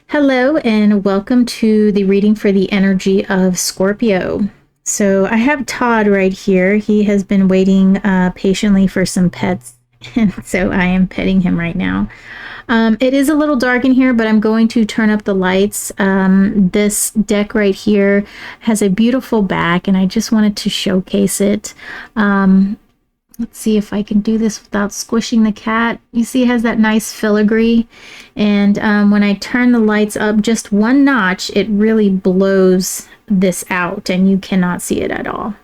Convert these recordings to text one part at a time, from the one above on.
Hello, and welcome to the reading for the energy of Scorpio. So I have Todd right here. He has been waiting patiently for some pets, and so I am petting him right now. It is a little dark in here, but I'm going to turn up the lights. This deck right here has a beautiful back, and I just wanted to showcase it. Let's see if I can do this without squishing the cat. You see it has that nice filigree. And when I turn the lights up just one notch, it really blows this out and you cannot see it at all.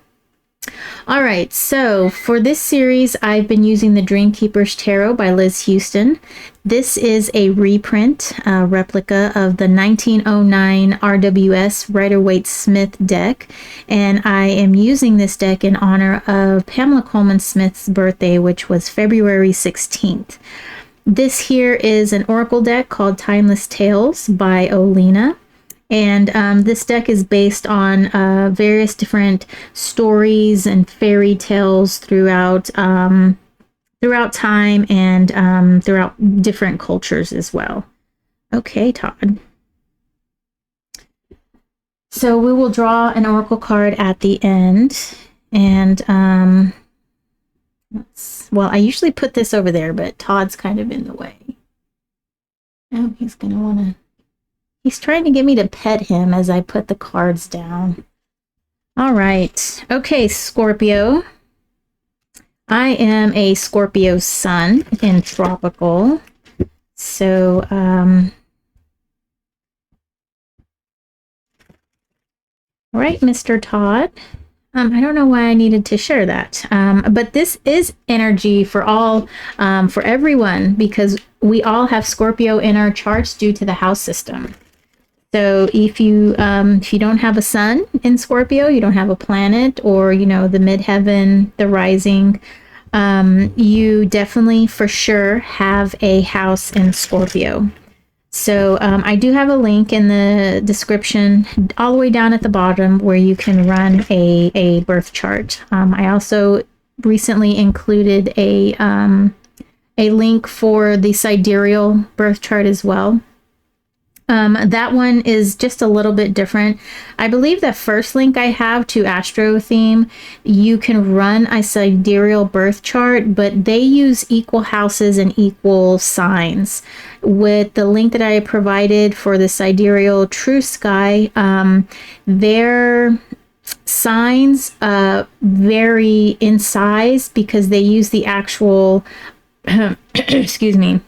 All right, so for this series, I've been using the Dreamkeeper's Tarot by Liz Houston. This is a reprint, replica of the 1909 RWS Rider-Waite-Smith deck, and I am using this deck in honor of Pamela Coleman Smith's birthday, which was February 16th. This here is an oracle deck called Timeless Tales by Olena. And this deck is based on various different stories and fairy tales throughout time and throughout different cultures as well. Okay, Todd. So we will draw an oracle card at the end. And well, I usually put this over there, but Todd's kind of in the way. Oh, he's going to want to... He's trying to get me to pet him as I put the cards down. All right. Okay, Scorpio. I am a Scorpio sun in tropical. So, all right, Mr. Todd. I don't know why I needed to share that. But this is energy for all, for everyone, because we all have Scorpio in our charts due to the house system. So if you don't have a sun in Scorpio, you don't have a planet, or the midheaven, the rising, you definitely for sure have a house in Scorpio. So I do have a link in the description all the way down at the bottom where you can run a birth chart. I also recently included a link for the sidereal birth chart as well. That one is just a little bit different. I believe the first link I have to Astro Theme, you can run a sidereal birth chart, but they use equal houses and equal signs. With the link that I provided for the sidereal True Sky, their signs vary in size because they use the actual, excuse me,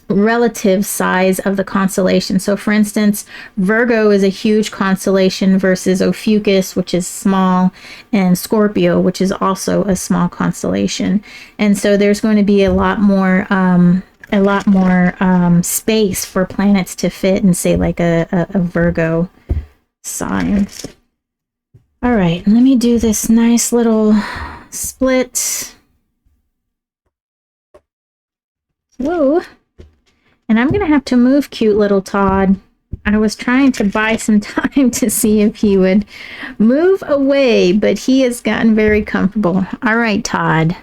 relative size of the constellation. So for instance, Virgo is a huge constellation versus Ophiuchus, which is small, and Scorpio, which is also a small constellation. And so there's going to be a lot more space for planets to fit in, say, like a Virgo sign. All right, let me do this nice little split. Whoa. And I'm going to have to move cute little Todd. I was trying to buy some time to see if he would move away, but he has gotten very comfortable. All right, Todd.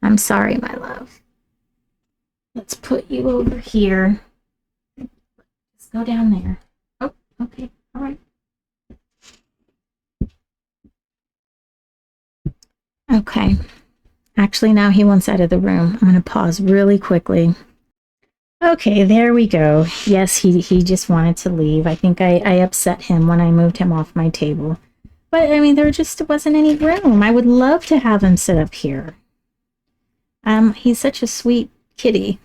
I'm sorry, my love. Let's put you over here. Let's go down there. Oh, okay. All right. Okay. Actually, now he wants out of the room. I'm going to pause really quickly. Okay, there we go. Yes, he just wanted to leave. I think I upset him when I moved him off my table. But, I mean, there just wasn't any room. I would love to have him sit up here. He's such a sweet kitty.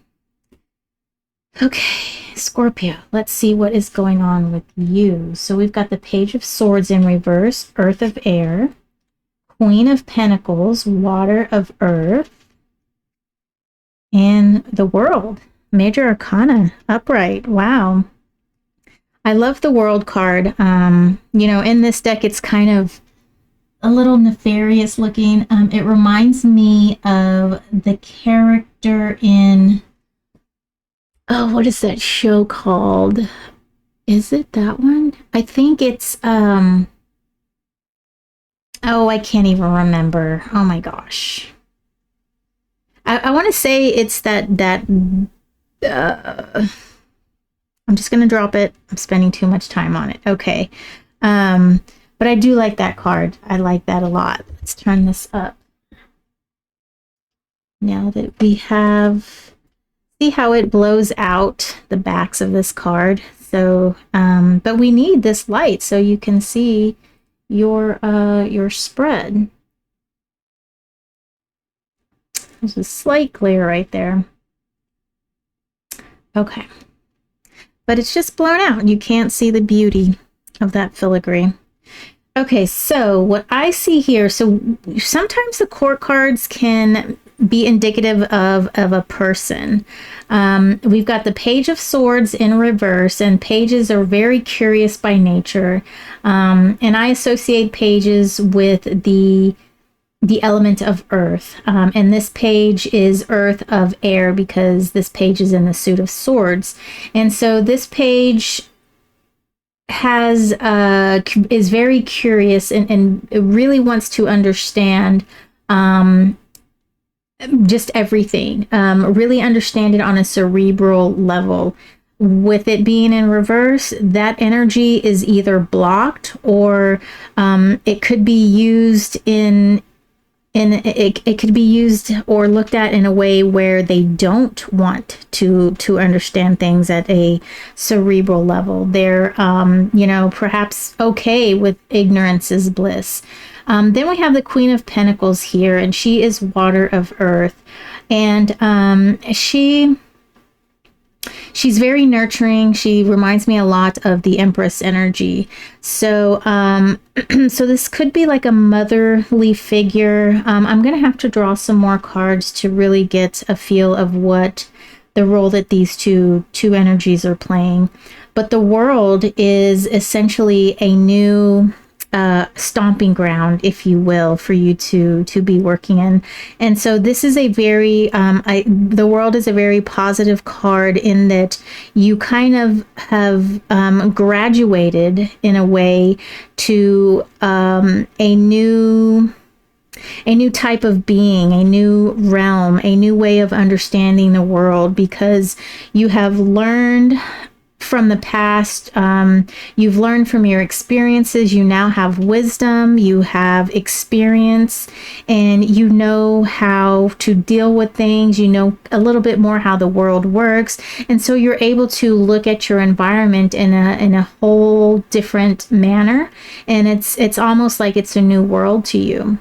Okay, Scorpio, let's see what is going on with you. So we've got the Page of Swords in reverse, Earth of Air, Queen of Pentacles, Water of Earth, and the World. Major Arcana, upright. Wow. I love the World card. In this deck, it's kind of a little nefarious looking. It reminds me of the character in... Oh, what is that show called? Is it that one? I think it's... Oh, I can't even remember. Oh my gosh. I want to say it's that I'm I'm just going to drop it. I'm spending too much time on it. Okay. But I do like that card. I like that a lot. Let's turn this up. Now that we have, see how it blows out the backs of this card. So, but we need this light so you can see your spread. There's a slight glare right there. Okay. But it's just blown out. You can't see the beauty of that filigree. Okay, so what I see here, so sometimes the court cards can be indicative of a person. We've got the Page of Swords in reverse, and pages are very curious by nature. And I associate pages with the element of earth. And this page is earth of air because this page is in the suit of swords. And so this page has is very curious and really wants to understand just everything, really understand it on a cerebral level. With it being in reverse, that energy is either blocked or it could be used it could be used or looked at in a way where they don't want to understand things at a cerebral level. They're, you know, perhaps okay with ignorance is bliss. Then we have the Queen of Pentacles here, and she is water of earth. And she's very nurturing. She reminds me a lot of the Empress energy. So, so this could be like a motherly figure. I'm going to have to draw some more cards to really get a feel of what the role that these two energies are playing. But the world is essentially a new stomping ground, if you will, for you to be working in. And so this is a very the world is a very positive card in that you kind of have graduated in a way to a new type of being, a new realm, a new way of understanding the world, because you have learned from the past. You've learned from your experiences. You now have wisdom, you have experience, and you know how to deal with things. You know a little bit more how the world works, and so you're able to look at your environment in a whole different manner, and it's almost like it's a new world to you.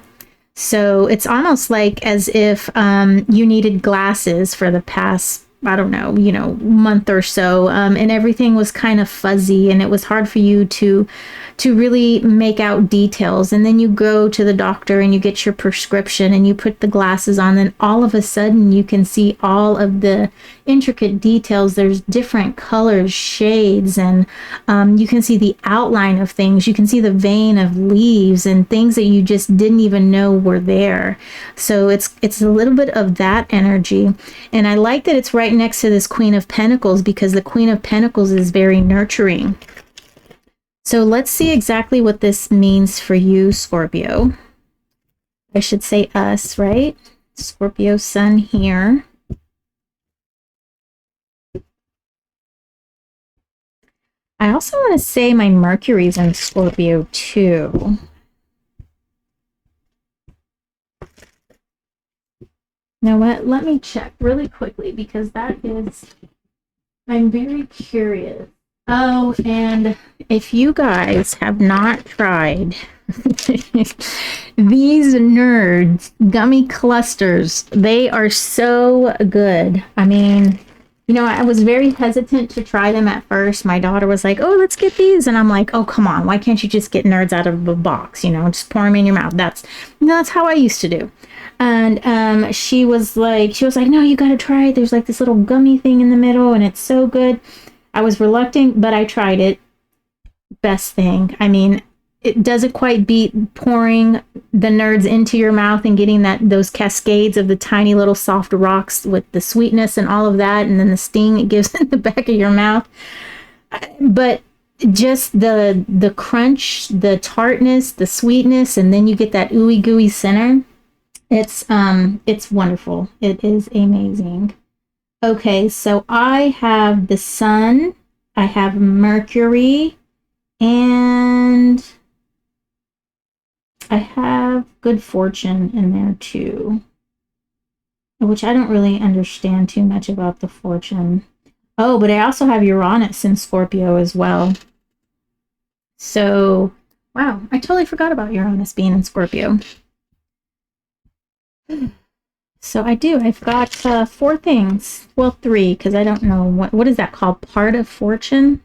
So it's almost like as if you needed glasses for the past, I don't know, month or so, and everything was kind of fuzzy, and it was hard for you to really make out details. And then you go to the doctor and you get your prescription and you put the glasses on, and all of a sudden you can see all of the intricate details. There's different colors, shades, and you can see the outline of things. You can see the vein of leaves and things that you just didn't even know were there. So it's a little bit of that energy. And I like that it's right next to this Queen of Pentacles, because the Queen of Pentacles is very nurturing. So let's see exactly what this means for you, Scorpio. I should say us, right? Scorpio sun here. I also want to say my Mercury's in Scorpio too. You know what? Let me check really quickly, because I'm very curious. Oh, and if you guys have not tried these Nerds gummy clusters, they are so good. I mean, I was very hesitant to try them at first. My daughter was like, "Oh, let's get these." And I'm like, "Oh, come on. Why can't you just get Nerds out of a box? Just pour them in your mouth." That's how I used to do. And she was like, "No, you got to try it. There's like this little gummy thing in the middle, and it's so good." I was reluctant, but I tried it. Best thing. I mean, it doesn't quite beat pouring the Nerds into your mouth and getting those cascades of the tiny little soft rocks with the sweetness and all of that, and then the sting it gives in the back of your mouth. But just the crunch, the tartness, the sweetness, and then you get that ooey gooey center. It's wonderful. It is amazing. Okay, so I have the sun I have Mercury, and I have good fortune in there too, which I don't really understand too much about the fortune. Oh, but I also have Uranus in Scorpio as well. So, wow, I totally forgot about Uranus being in Scorpio. So I do. I've got 4 things. Well, 3, because I don't know what is that called? Part of fortune.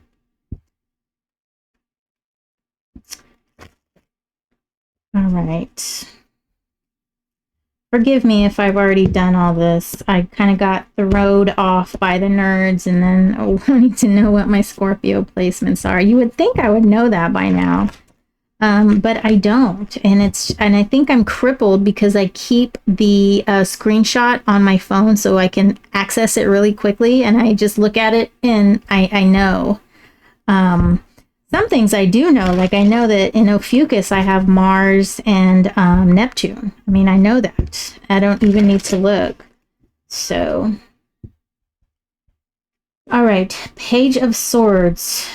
All right. Forgive me if I've already done all this. I kind of got the road off by the nerds and then wanting to know what my Scorpio placements are. You would think I would know that by now. But I don't, and I think I'm crippled because I keep the screenshot on my phone so I can access it really quickly, and I just look at it and I know. Some things I do know, like I know that in Ophiuchus I have Mars and Neptune. I mean, I know that. I don't even need to look. So, all right, Page of Swords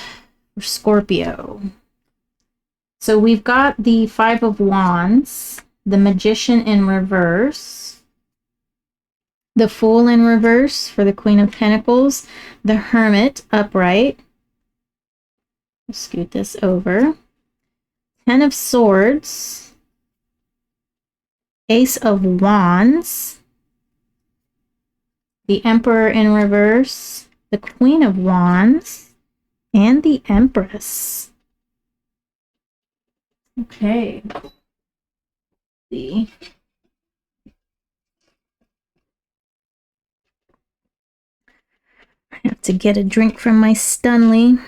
for Scorpio. So we've got the 5 of Wands, the Magician in reverse, the Fool in reverse for the Queen of Pentacles, the Hermit upright. I'll scoot this over. 10 of Swords, Ace of Wands, the Emperor in reverse, the Queen of Wands, and the Empress. Okay. See. I have to get a drink from my Stunley.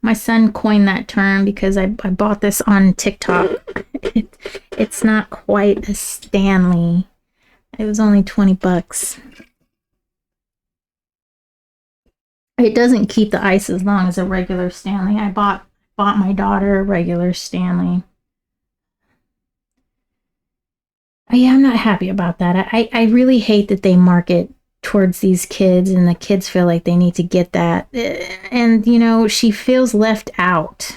My son coined that term because I bought this on TikTok. It's not quite a Stanley. It was only 20 bucks. It doesn't keep the ice as long as a regular Stanley. I bought my daughter a regular Stanley. Yeah, I'm not happy about that. I really hate that they market towards these kids and the kids feel like they need to get that. And, you know, she feels left out.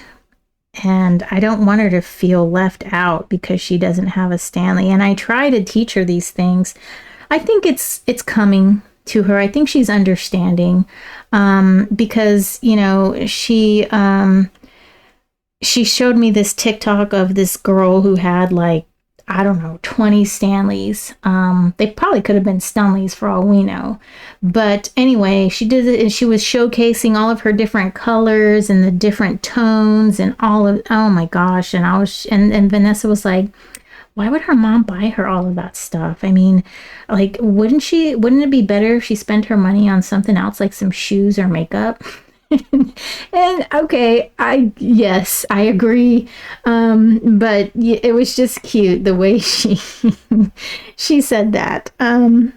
And I don't want her to feel left out because she doesn't have a Stanley. And I try to teach her these things. I think it's coming to her. I think she's understanding because, you know, she showed me this TikTok of this girl who had like, I don't know, 20 Stanleys. They probably could have been Stanleys for all we know. But anyway, she did it and she was showcasing all of her different colors and the different tones and all of, oh my gosh. And and Vanessa was like, why would her mom buy her all of that stuff? I mean, like, wouldn't it be better if she spent her money on something else like some shoes or makeup? And okay, yes, I agree. But it was just cute the way she she said that. And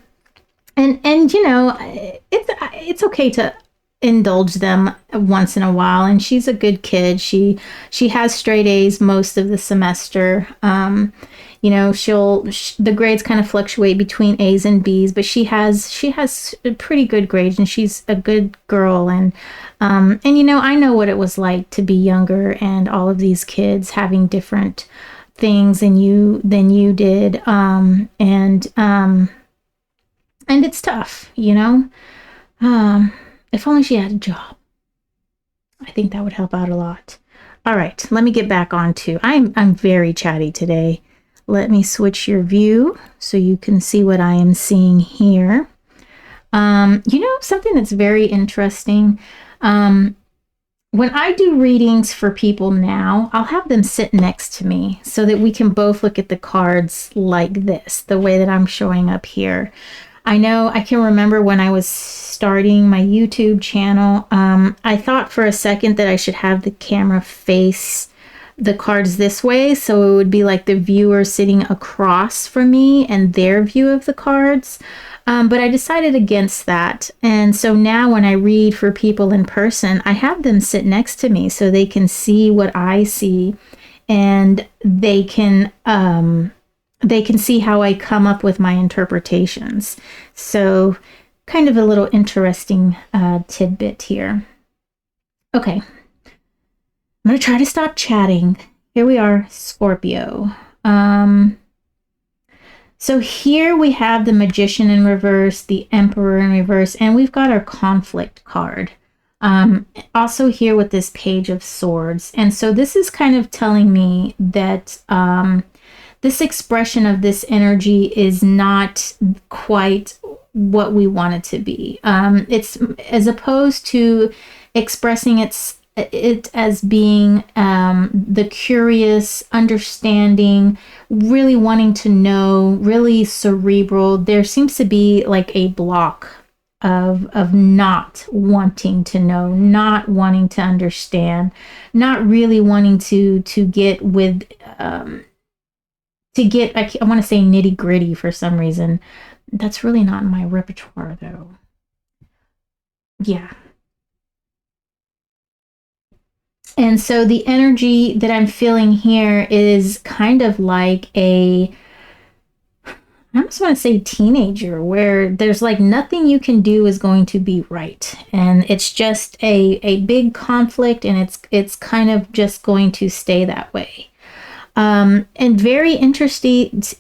you know, it's okay to indulge them once in a while. And she's a good kid. She has straight A's most of the semester. You know, the grades kind of fluctuate between A's and B's, but she has pretty good grades, and she's a good girl. And you know, I know what it was like to be younger, and all of these kids having different things than you did, and it's tough, you know. If only she had a job, I think that would help out a lot. All right, let me get back on to. I'm very chatty today. Let me switch your view so you can see what I am seeing here. You know, something that's very interesting. When I do readings for people now, I'll have them sit next to me so that we can both look at the cards like this, the way that I'm showing up here. I know I can remember when I was starting my YouTube channel, I thought for a second that I should have the camera face the cards this way, so it would be like the viewer sitting across from me and their view of the cards. But I decided against that. And so now when I read for people in person, I have them sit next to me so they can see what I see, and they can see how I come up with my interpretations. So kind of a little interesting tidbit here. Okay. I'm going to try to stop chatting. Here we are, Scorpio. So here we have the Magician in reverse, the Emperor in reverse, and we've got our conflict card. Also here with this Page of Swords. And so this is kind of telling me that this expression of this energy is not quite what we want it to be. It's as opposed to expressing it as being the curious, understanding, really wanting to know, really cerebral. There seems to be like a block of not wanting to know, not wanting to understand, not really wanting to get with I want to say nitty gritty for some reason. That's really not in my repertoire though. Yeah. And so the energy that I'm feeling here is kind of like I almost want to say teenager, where there's like nothing you can do is going to be right. And it's just a big conflict, and it's kind of just going to stay that way. And very interestingly,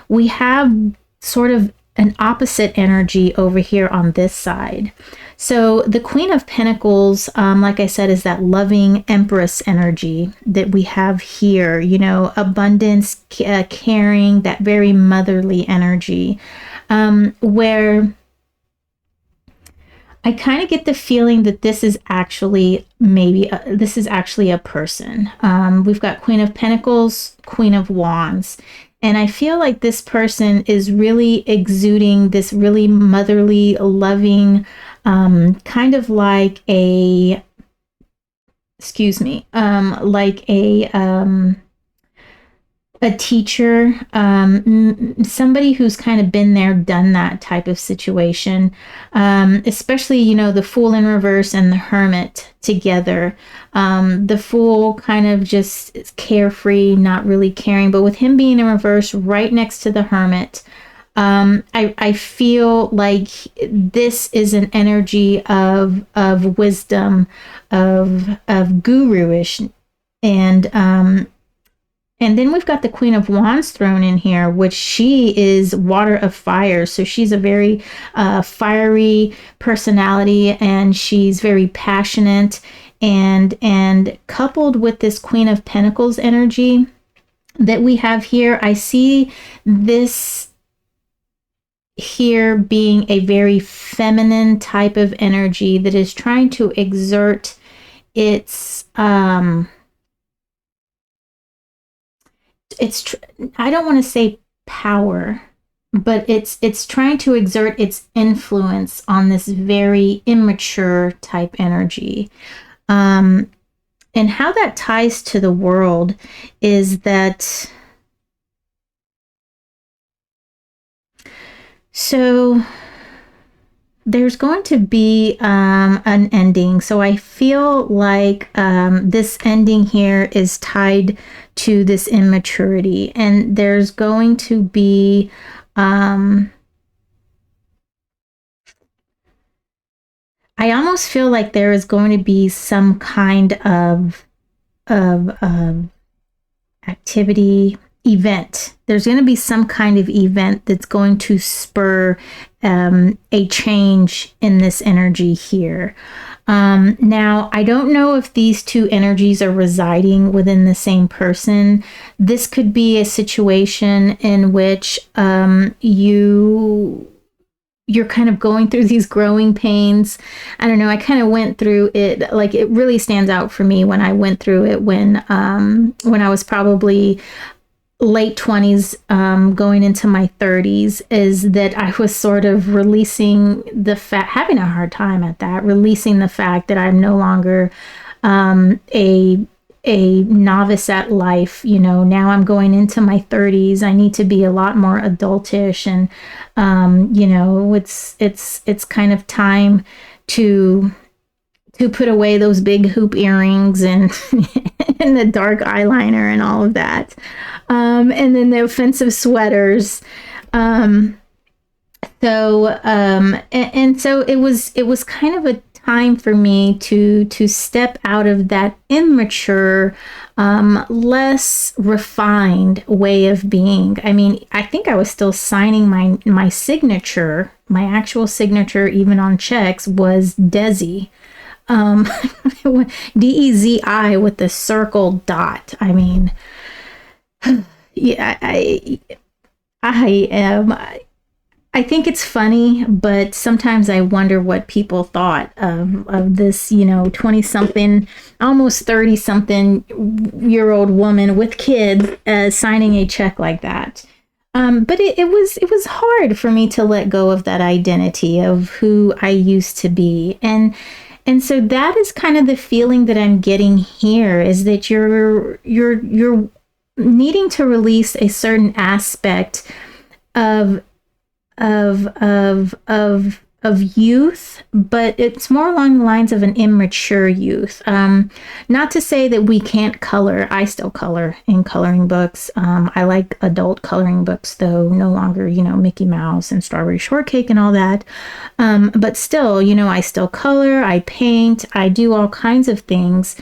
we have sort of an opposite energy over here on this side. So the Queen of Pentacles, like I said, is that loving Empress energy that we have here, you know, abundance, caring, that very motherly energy, where I kind of get the feeling that this is actually this is actually a person. We've got Queen of Pentacles, Queen of Wands. And I feel like this person is really exuding this really motherly, loving, kind of like like a teacher, somebody who's kind of been there, done that type of situation, especially, you know, the Fool in reverse and the Hermit together. The Fool kind of just carefree, not really caring, but with him being in reverse right next to the Hermit, I feel like this is an energy of wisdom, of guru-ish, and then we've got the Queen of Wands thrown in here, which she is water of fire. So she's a very fiery personality, and she's very passionate. And coupled with this Queen of Pentacles energy that we have here, I see this here being a very feminine type of energy that is trying to exert its I don't want to say power, but it's trying to exert its influence on this very immature type energy. And how that ties to the world is that, so there's going to be an ending. So I feel like this ending here is tied to this immaturity, and there's going to be I almost feel like there is going to be some kind of activity, event. There's going to be some kind of event that's going to spur a change in this energy here. Now, I don't know if these two energies are residing within the same person. This could be a situation in which you're kind of going through these growing pains. I don't know. I kind of went through it. Like, it really stands out for me when I went through it when I was probably late 20s, going into my 30s, is that I was sort of releasing the fact, having a hard time at that, releasing the fact that I'm no longer a novice at life. You know, now I'm going into my 30s. I need to be a lot more adultish, and you know, it's kind of time to put away those big hoop earrings and and the dark eyeliner and all of that, and then the offensive sweaters. So so it was kind of a time for me to step out of that immature, less refined way of being. I mean, I think I was still signing my signature, my actual signature, even on checks, was Desi. DEZI with the circle dot. I mean, yeah, I am. I think it's funny, but sometimes I wonder what people thought of this, 20 something, almost 30 something year old woman with kids signing a check like that. But it was hard for me to let go of that identity of who I used to be. And so that is kind of the feeling that I'm getting here, is that you're needing to release a certain aspect of of youth, but it's more along the lines of an immature youth. Not to say that we can't color. I still color in coloring books. I like adult coloring books, though, no longer, Mickey Mouse and Strawberry Shortcake and all that. But still, I still color, I paint, I do all kinds of things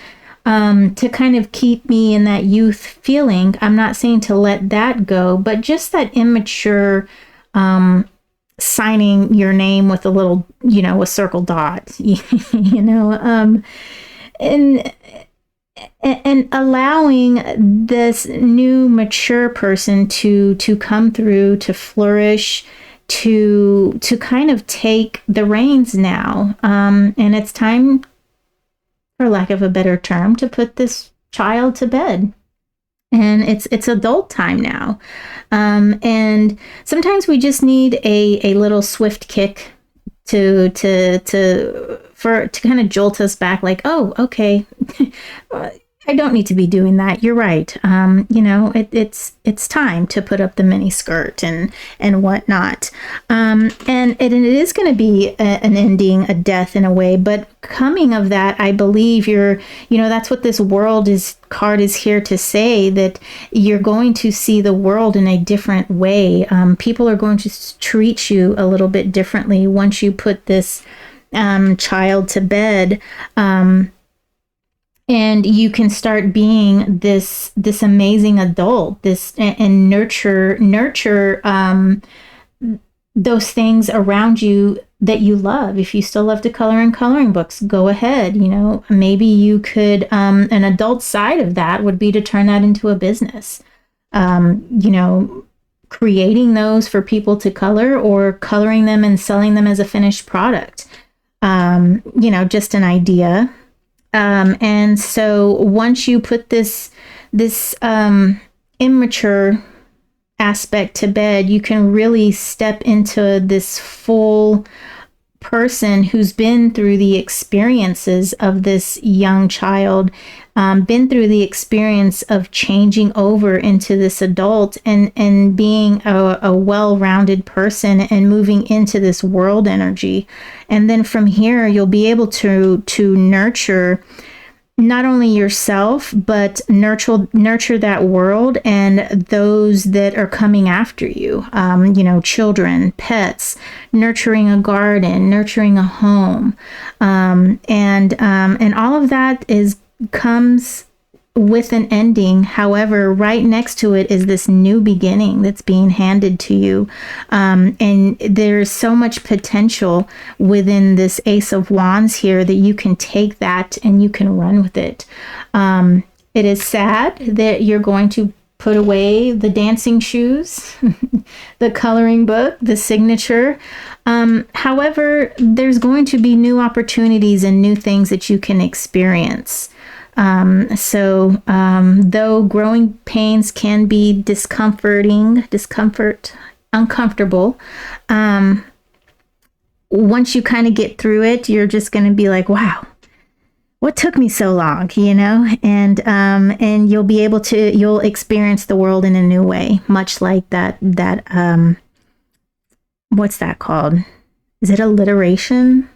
to kind of keep me in that youth feeling. I'm not saying to let that go, but just that immature signing your name with a little, a circle dot, and allowing this new mature person to come through, to flourish, to kind of take the reins now. And it's time, for lack of a better term, to put this child to bed. And it's adult time now. And sometimes we just need a little swift kick to kind of jolt us back, like, oh, okay. I don't need to be doing that. You're right. It's time to put up the mini skirt and whatnot. And it is going to be an ending, a death in a way. But coming of that, I believe that's what this world card is here to say, that you're going to see the world in a different way. People are going to treat you a little bit differently once you put this child to bed. And you can start being this amazing adult, and nurture those things around you that you love. If you still love to color in coloring books, go ahead. Maybe you could, an adult side of that would be to turn that into a business. Creating those for people to color, or coloring them and selling them as a finished product. Just an idea. And so once you put this immature aspect to bed, you can really step into this full person who's been through the experiences of this young child, been through the experience of changing over into this adult and being a well-rounded person and moving into this world energy. And then from here, you'll be able to nurture not only yourself, but nurture that world and those that are coming after you. Children, pets, nurturing a garden, nurturing a home, and all of that comes with an ending. However, right next to it is this new beginning that's being handed to you. And there's so much potential within this Ace of Wands here that you can take that and you can run with it. It is sad that you're going to put away the dancing shoes, the coloring book, the signature. However, there's going to be new opportunities and new things that you can experience. Though growing pains can be uncomfortable, once you kind of get through it, you're just going to be like, wow, what took me so long, and you'll experience the world in a new way, much like that, what's that called? Is it alliteration?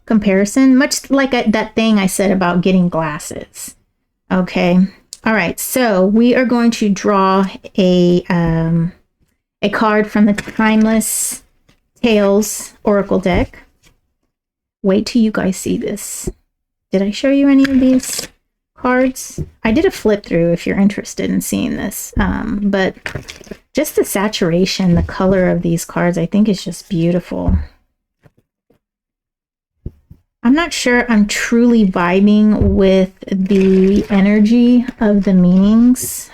Comparison, much like that thing I said about getting glasses. Okay. All right. So we are going to draw a card from the Timeless Tales Oracle deck. Wait till you guys see this. Did I show you any of these cards? I did a flip through if you're interested in seeing this. But just the saturation, the color of these cards, I think is just beautiful. I'm not sure I'm truly vibing with the energy of the meanings,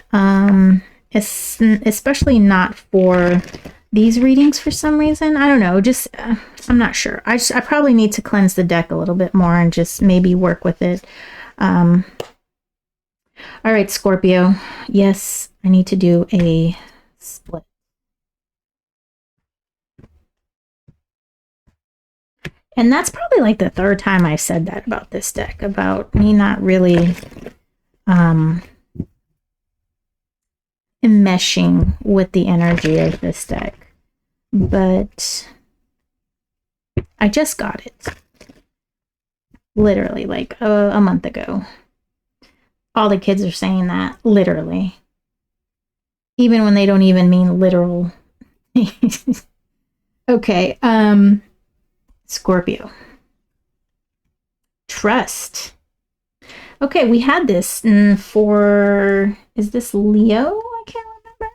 especially not for these readings for some reason. I don't know, just I'm not sure. I probably need to cleanse the deck a little bit more and just maybe work with it. All right, Scorpio. Yes, I need to do a split. And that's probably like the third time I've said that about this deck, about me not really enmeshing with the energy of this deck. But I just got it. Literally like a month ago. All the kids are saying that, literally. Even when they don't even mean literal. Okay, Scorpio. Trust. Okay, we had this for, is this Leo? I can't remember.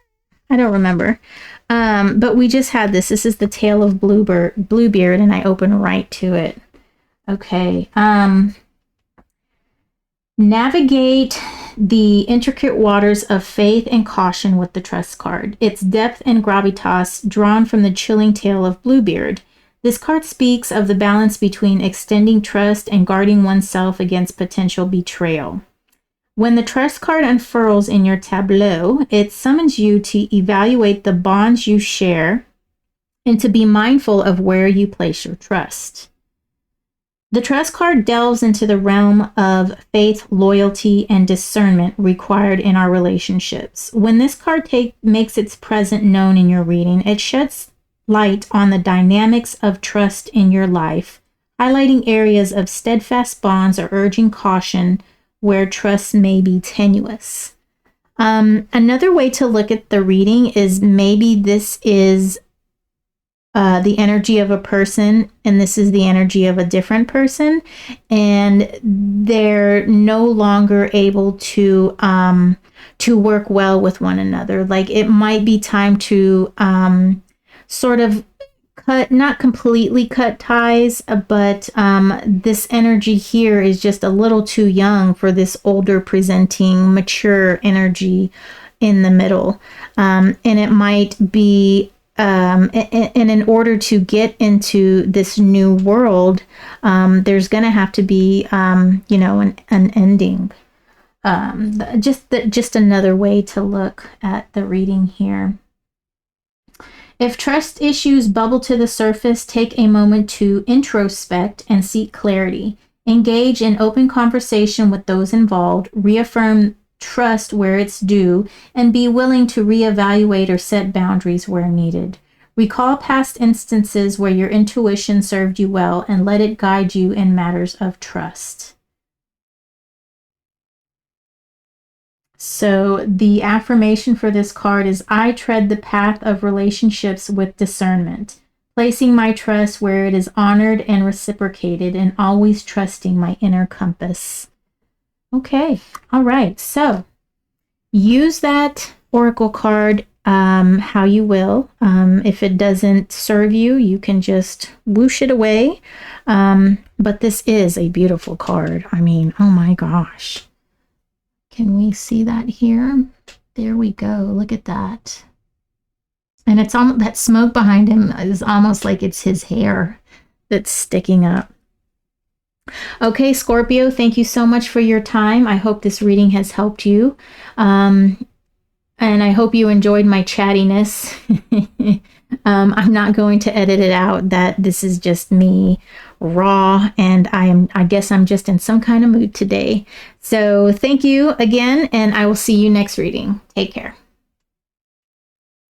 I don't remember. But we just had this. This is the Tale of Bluebeard, and I open right to it. Okay. Navigate the intricate waters of faith and caution with the Trust card. Its depth and gravitas drawn from the chilling tale of Bluebeard. This card speaks of the balance between extending trust and guarding oneself against potential betrayal. When the Trust card unfurls in your tableau, it summons you to evaluate the bonds you share and to be mindful of where you place your trust. The Trust card delves into the realm of faith, loyalty, and discernment required in our relationships. When this card makes its presence known in your reading, it sheds light on the dynamics of trust in your life, highlighting areas of steadfast bonds or urging caution where trust may be tenuous. Another way to look at the reading is maybe this is the energy of a person and this is the energy of a different person, and they're no longer able to work well with one another. Like it might be time to sort of not completely cut ties, but this energy here is just a little too young for this older presenting mature energy in the middle. And it might be, and in order to get into this new world, there's going to have to be, an ending. Just another way to look at the reading here. If trust issues bubble to the surface, take a moment to introspect and seek clarity. Engage in open conversation with those involved, reaffirm trust where it's due, and be willing to reevaluate or set boundaries where needed. Recall past instances where your intuition served you well and let it guide you in matters of trust. So the affirmation for this card is, I tread the path of relationships with discernment, placing my trust where it is honored and reciprocated, and always trusting my inner compass. Okay, all right. So use that oracle card how you will. If it doesn't serve you, you can just whoosh it away. But this is a beautiful card. I mean, oh my gosh. Can we see that here? There we go. Look at that. And it's almost, that smoke behind him is almost like it's his hair that's sticking up. Okay, Scorpio, thank you so much for your time. I hope this reading has helped you. And I hope you enjoyed my chattiness. I'm not going to edit it out. That this is just me raw, and I guess I'm just in some kind of mood today. So thank you again, and I will see you next reading. Take care.